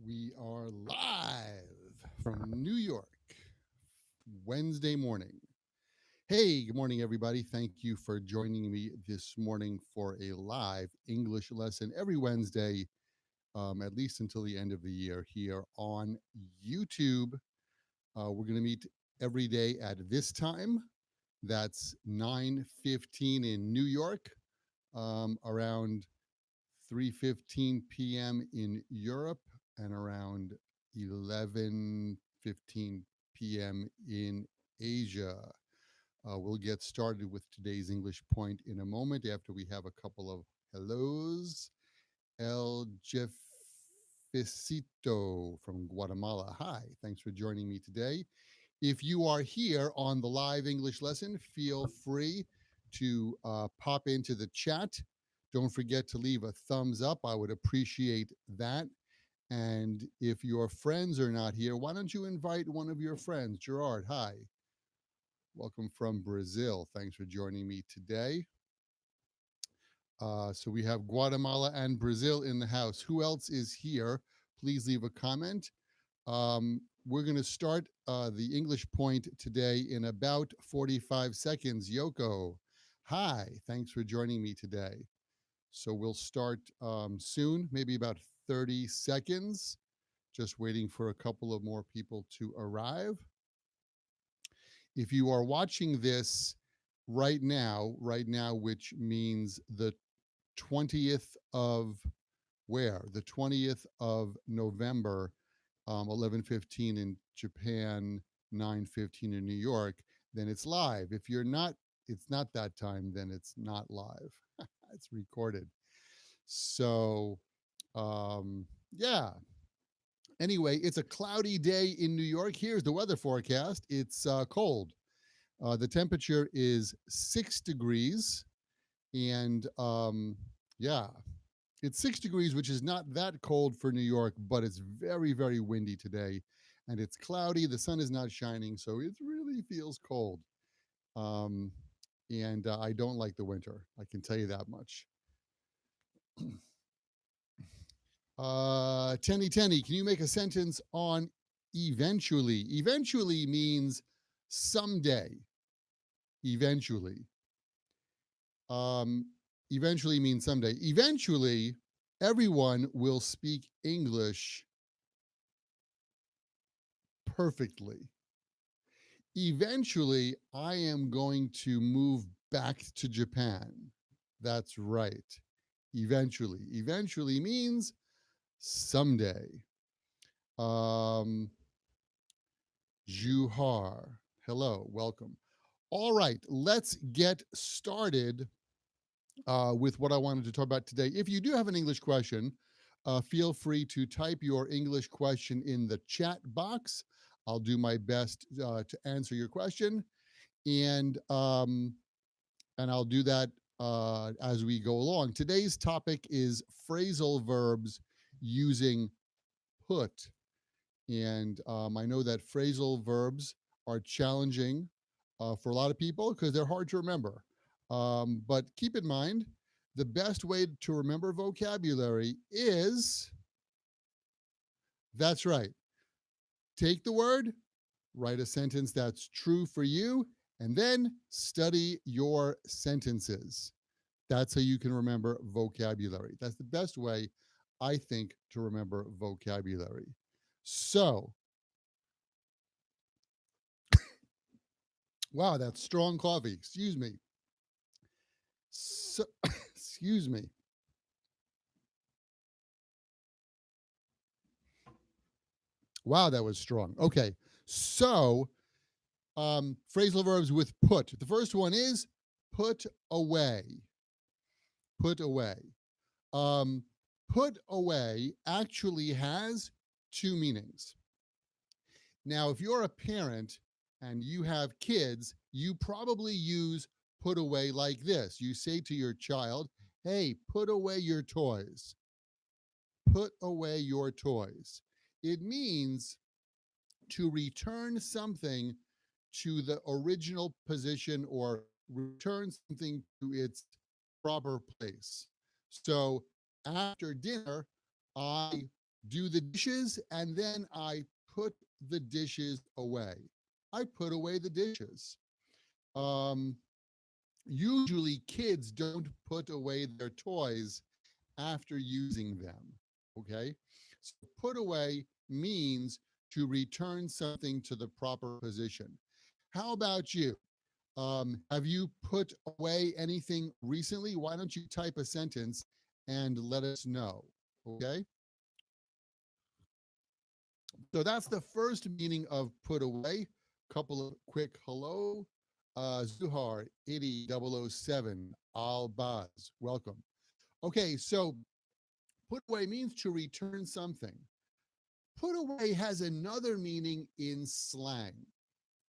We are live from New York, Wednesday morning. Hey, good morning, everybody. Thank you for joining me this morning for a live English lesson every Wednesday, at least until the end of the year here on YouTube. We're going to meet every day at this time. That's 9:15 in New York, around 3:15 p.m. in Europe, and around 11:15 p.m. in Asia. We'll get started with today's English point in a moment after we have a couple of hellos. El Jefecito from Guatemala. Hi, thanks for joining me today. If you are here on the live English lesson, feel free to pop into the chat. Don't forget to leave a thumbs up. I would appreciate that. And if your friends are not here, why don't you invite one of your friends? Gerard, hi. Welcome from Brazil. Thanks for joining me today. So we have Guatemala and Brazil in the house. Who else is here? Please leave a comment. We're going to start the English point today in about 45 seconds. Yoko, hi. Thanks for joining me today. So we'll start soon, maybe about 30 seconds. Just waiting for a couple of more people to arrive. If you are watching this right now, which means the 20th of where? The 20th of November, 11:15 in Japan, 9:15 in New York, then it's live. If you're not, it's not that time, then it's not live. It's recorded. So, yeah. Anyway, it's a cloudy day in New York. Here's the weather forecast. It's cold. The temperature is 6 degrees. And yeah, it's 6 degrees, which is not that cold for New York, but it's very, very windy today. And it's cloudy. The sun is not shining, so it really feels cold. And I don't like the winter. I can tell you that much. Tenny, can you make a sentence on eventually? Eventually means someday. Eventually. Eventually means someday. Eventually, everyone will speak English perfectly. Eventually, I am going to move back to Japan. That's right. Eventually. Eventually means someday. Juhar, hello, welcome. All right, let's get started with what I wanted to talk about today. If you do have an English question, feel free to type your English question in the chat box. I'll do my best to answer your question, and I'll do that as we go along. Today's topic is phrasal verbs using put. And I know that phrasal verbs are challenging for a lot of people because they're hard to remember. But keep in mind, the best way to remember vocabulary is, that's right, take the word, write a sentence that's true for you, and then study your sentences. That's how you can remember vocabulary. That's the best way, I think, to remember vocabulary. So, wow, that's strong coffee. Excuse me. So, excuse me. Wow, that was strong. Okay, so phrasal verbs with put. The first one is put away. Put away. Put away actually has two meanings. Now, if you're a parent and you have kids, you probably use put away like this. You say to your child, hey, put away your toys. Put away your toys. It means to return something to the original position or return something to its proper place. So after dinner, I do the dishes, and then I put the dishes away. I put away the dishes. Um, Usually, kids don't put away their toys after using them. Okay. So, put away means to return something to the proper position. How about you? Have you put away anything recently? Why don't you type a sentence and let us know? Okay. So that's the first meaning of put away. Couple of quick hello. Zuhar 80007 Albaz. Welcome. Okay, so put away means to return something. Put away has another meaning in slang.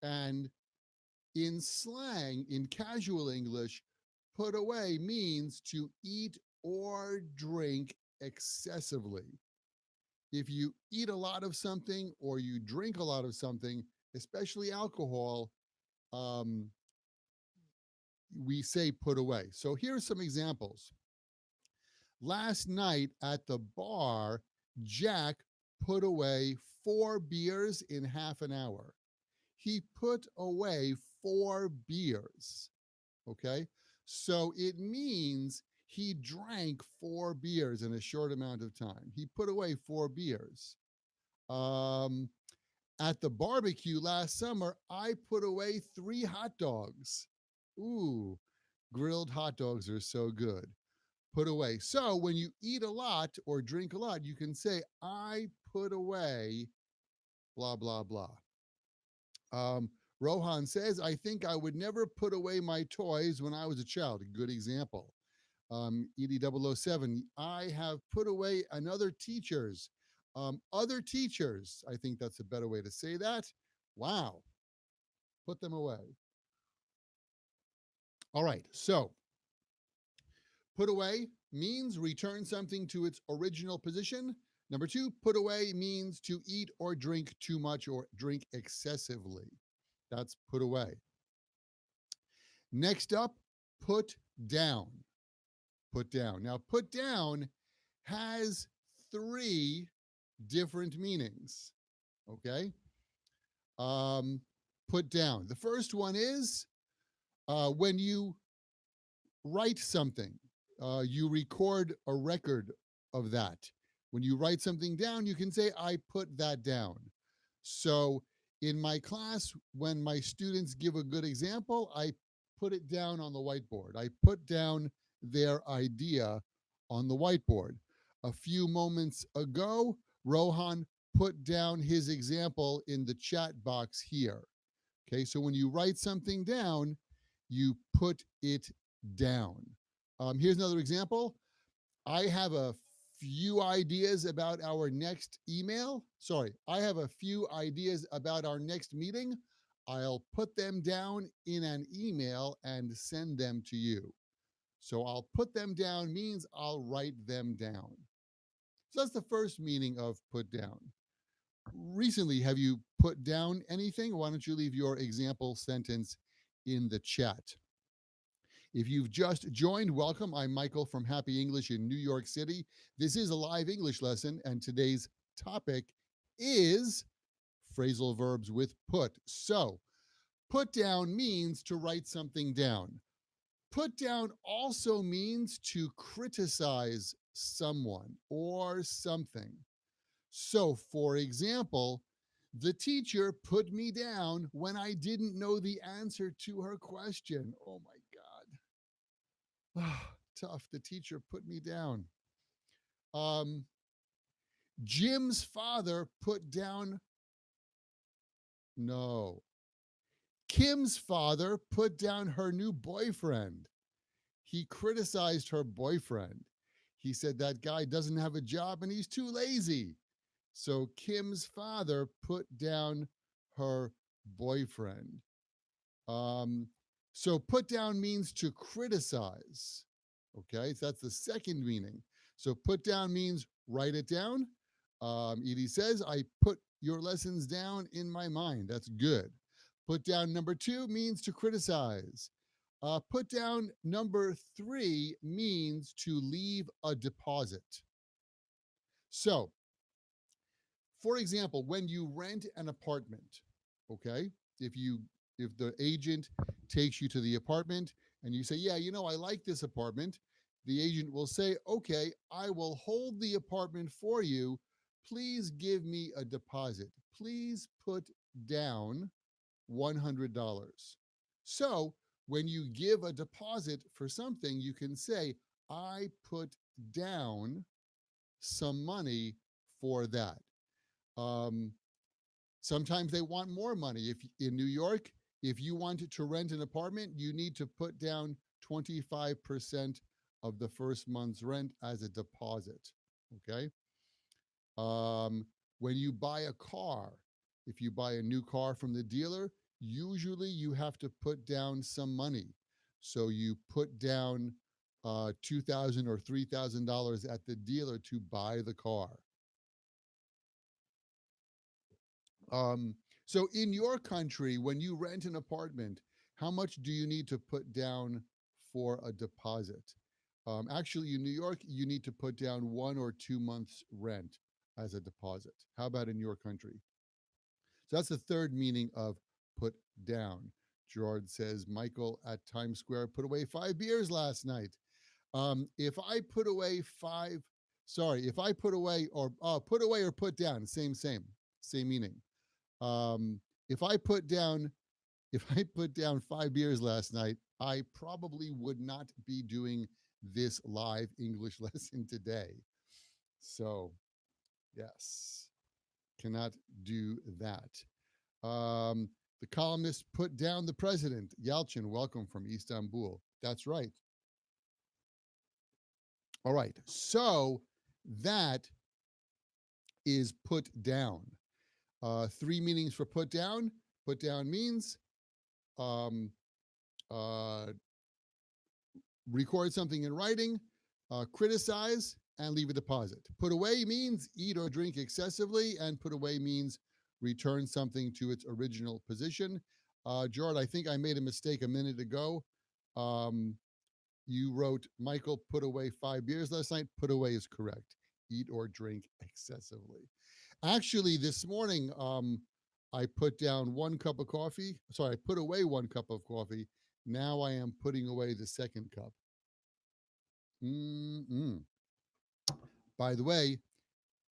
And in slang, in casual English, put away means to eat or drink excessively. If you eat a lot of something or you drink a lot of something, especially alcohol, um, we say put away. So here are some examples. Last night at the bar, Jack put away 4 beers in half an hour. He put away 4 beers. Okay. So it means he drank 4 beers in a short amount of time. He put away 4 beers. Um, at the barbecue last summer, I put away 3 hot dogs. Ooh, grilled hot dogs are so good. Put away. So when you eat a lot or drink a lot, you can say, I put away blah, blah, blah. Um, Rohan says, I think I would never put away my toys when I was a child. A good example. ED007, I have put away another teacher's. Other teachers, I think that's a better way to say that. Wow, put them away. All right, so put away means return something to its original position. Number two, put away means to eat or drink too much or drink excessively. That's put away. Next up, put down. Put down. Now, put down has 3 different meanings. Okay. Um, Put down. The first one is when you write something, you record a record of that. When you write something down, you can say, I put that down. So in my class, when my students give a good example, I put it down on the whiteboard. I put down their idea on the whiteboard. A few moments ago, Rohan put down his example in the chat box here. Okay, so when you write something down, you put it down. Here's another example. I have a few ideas about our next email. Sorry, I have a few ideas about our next meeting. I'll put them down in an email and send them to you. So I'll put them down means I'll write them down. So that's the first meaning of put down. Recently, have you put down anything? Why don't you leave your example sentence in the chat? If you've just joined, welcome. I'm Michael from Happy English in New York City. This is a live English lesson, and today's topic is phrasal verbs with put. So, put down means to write something down. Put down also means to criticize someone or something. So, for example, the teacher put me down when I didn't know the answer to her question. Oh my God. Tough. The teacher put me down. Um, Jim's father put down, no. Kim's father put down her new boyfriend. He criticized her boyfriend. He said that guy doesn't have a job and he's too lazy. So Kim's father put down her boyfriend. Um, so put down means to criticize. Okay, so that's the second meaning. So put down means write it down. Edie says, I put your lessons down in my mind. That's good. Put down number 2 means to criticize. Put down number 3 means to leave a deposit. So For example, when you rent an apartment, okay, if you if the agent takes you to the apartment and you say, yeah, I like this apartment, the agent will say, okay, I will hold the apartment for you. Please give me a deposit. Please put down $100. So when you give a deposit for something, you can say, I put down some money for that. Um, Sometimes they want more money. If in New York, if you wanted to rent an apartment, you need to put down 25% of the first month's rent as a deposit. Okay. When you buy a car, if you buy a new car from the dealer, usually you have to put down some money. So you put down $2,000 or $3,000 at the dealer to buy the car. Um, so in your country, when you rent an apartment, how much do you need to put down for a deposit? Actually, in New York, you need to put down 1 or 2 months' rent as a deposit. How about in your country? So that's the third meaning of put down. Gerard says, Michael at Times Square put away 5 beers last night. If I put away five, sorry, if I put away or put down, same meaning. Um, if I put down if I put down 5 beers last night, I probably would not be doing this live English lesson today. So yes, cannot do that. The columnist put down the president. Yalchin, welcome from Istanbul. That's right. All right. So that is put down. Three meanings for put down. Put down means um, uh, record something in writing, criticize, and leave a deposit. Put away means eat or drink excessively, and put away means return something to its original position. Gerard, I think I made a mistake a minute ago. Um, you wrote, Michael put away 5 beers last night. Put away is correct. Eat or drink excessively. Actually, this morning, I put down 1 cup of coffee. Sorry, I put away 1 cup of coffee. Now I am putting away the second cup. Mm-mm. By the way,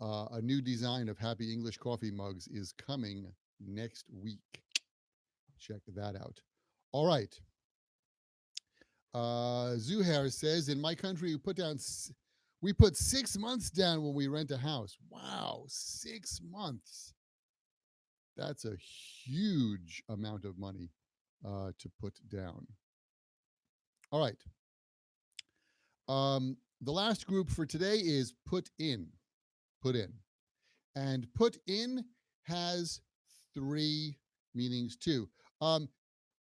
a new design of Happy English coffee mugs is coming next week. Check that out. All right. Zuhair says, in my country, we put 6 months down when we rent a house. Wow, 6 months. That's a huge amount of money to put down. All right. The last group for today is put in. Put in. And put in has 3 meanings too.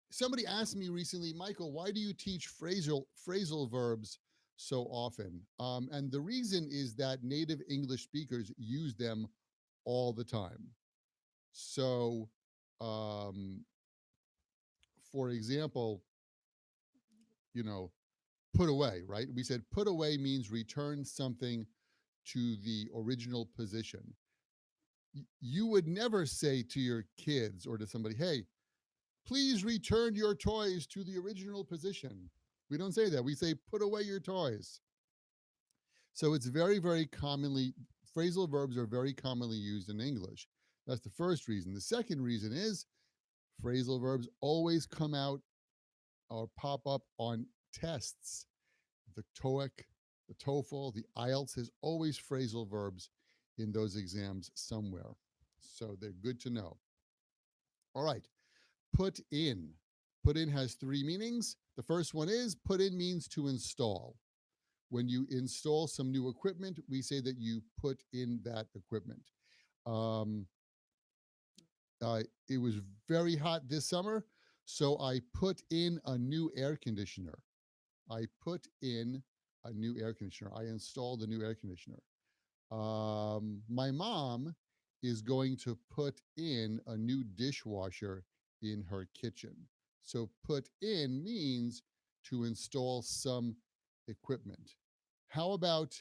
Somebody asked me recently, Michael, why do you teach phrasal verbs so often? And the reason is that native English speakers use them all the time. So, for example, put away, right? We said put away means return something to the original position. You would never say to your kids or to somebody, hey, please return your toys to the original position. We don't say that. We say put away your toys. So it's very, very commonly, phrasal verbs are very commonly used in English. That's the first reason. The second reason is phrasal verbs always come out or pop up on tests. The TOEIC, the TOEFL, the IELTS has always phrasal verbs in those exams somewhere. So they're good to know. All right, put in. Put in has 3 meanings. The first one is put in means to install. When you install some new equipment, we say that you put in that equipment. It was very hot this summer, so I put in a new air conditioner. I put in a new air conditioner. I installed a new air conditioner. My mom is going to put in a new dishwasher in her kitchen. So put in means to install some equipment. How about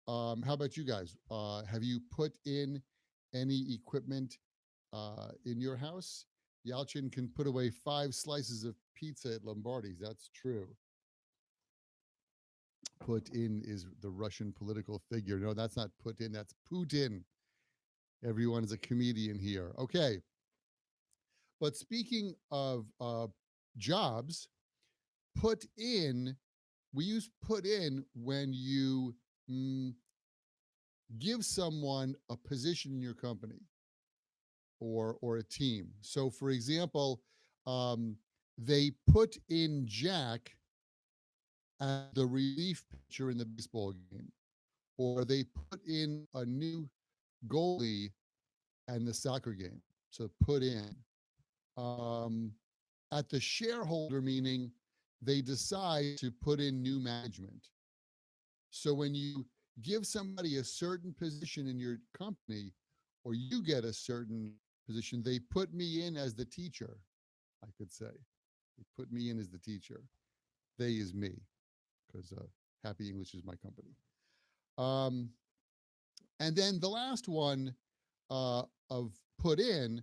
you guys? Have you put in any equipment in your house, Yalchin can put away 5 slices of pizza at Lombardi's. That's true. Putin is the Russian political figure. No, that's not Putin. That's Putin. Everyone is a comedian here. Okay. But speaking of jobs, put in, we use put in when you give someone a position in your company or a team. So, for example, they put in Jack as the relief pitcher in the baseball game, or they put in a new goalie in the soccer game. So, put in. At the shareholder meeting, they decide to put in new management. So when you give somebody a certain position in your company, or you get a certain position, they put me in as the teacher, I could say. They put me in as the teacher. They is me, because Happy English is my company. And then the last one of put in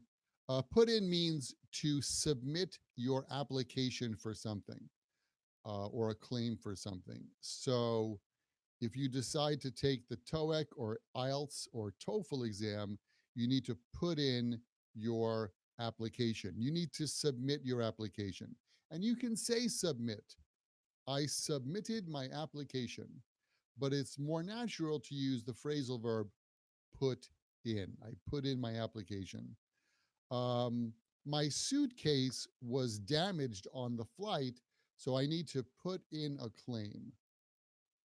means to submit your application for something or a claim for something. So if you decide to take the TOEIC or IELTS or TOEFL exam, you need to put in your application. You need to submit your application. And you can say submit. I submitted my application, but it's more natural to use the phrasal verb put in. I put in my application. My suitcase was damaged on the flight, so I need to put in a claim.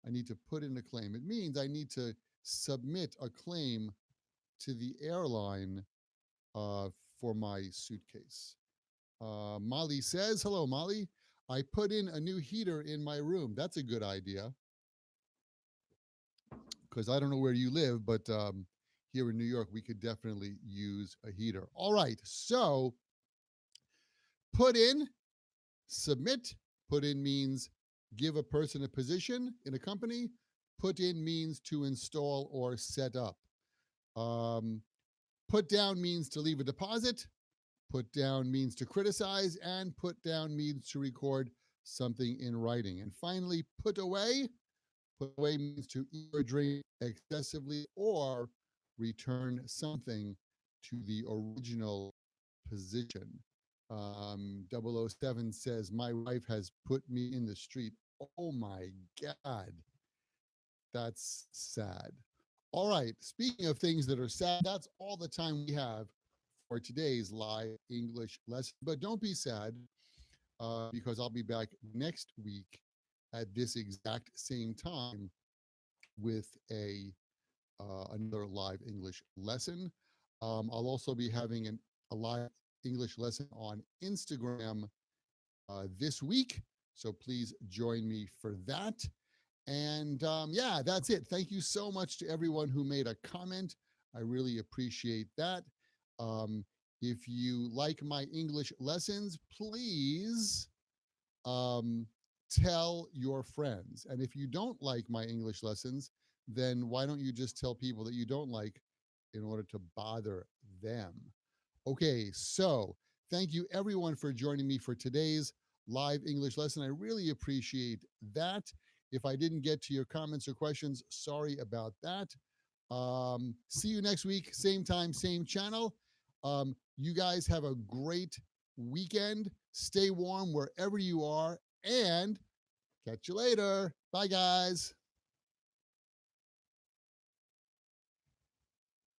I need to put in a claim. It means I need to submit a claim to the airline for my suitcase. Molly says, hello, Molly. I put in a new heater in my room. That's a good idea. Because I don't know where you live, but here in New York, we could definitely use a heater. All right, so put in, submit. Put in means give a person a position in a company. Put in means to install or set up. Put down means to leave a deposit. Put down means to criticize, and put down means to record something in writing. And finally, put away. Put away means to eat or drink excessively or return something to the original position. 007 says, my wife has put me in the street. Oh my God. That's sad. All right. Speaking of things that are sad, that's all the time we have for today's live English lesson. But don't be sad because I'll be back next week at this exact same time with another live English lesson. I'll also be having a live English lesson on Instagram this week. So please join me for that. And yeah, that's it. Thank you so much to everyone who made a comment. I really appreciate that. If you like my English lessons, please tell your friends. And if you don't like my English lessons, then why don't you just tell people that you don't like in order to bother them? Okay, so thank you everyone for joining me for today's live English lesson. I really appreciate that. If I didn't get to your comments or questions, sorry about that. See you next week, same time, same channel. You guys have a great weekend. Stay warm wherever you are, and catch you later. Bye, guys.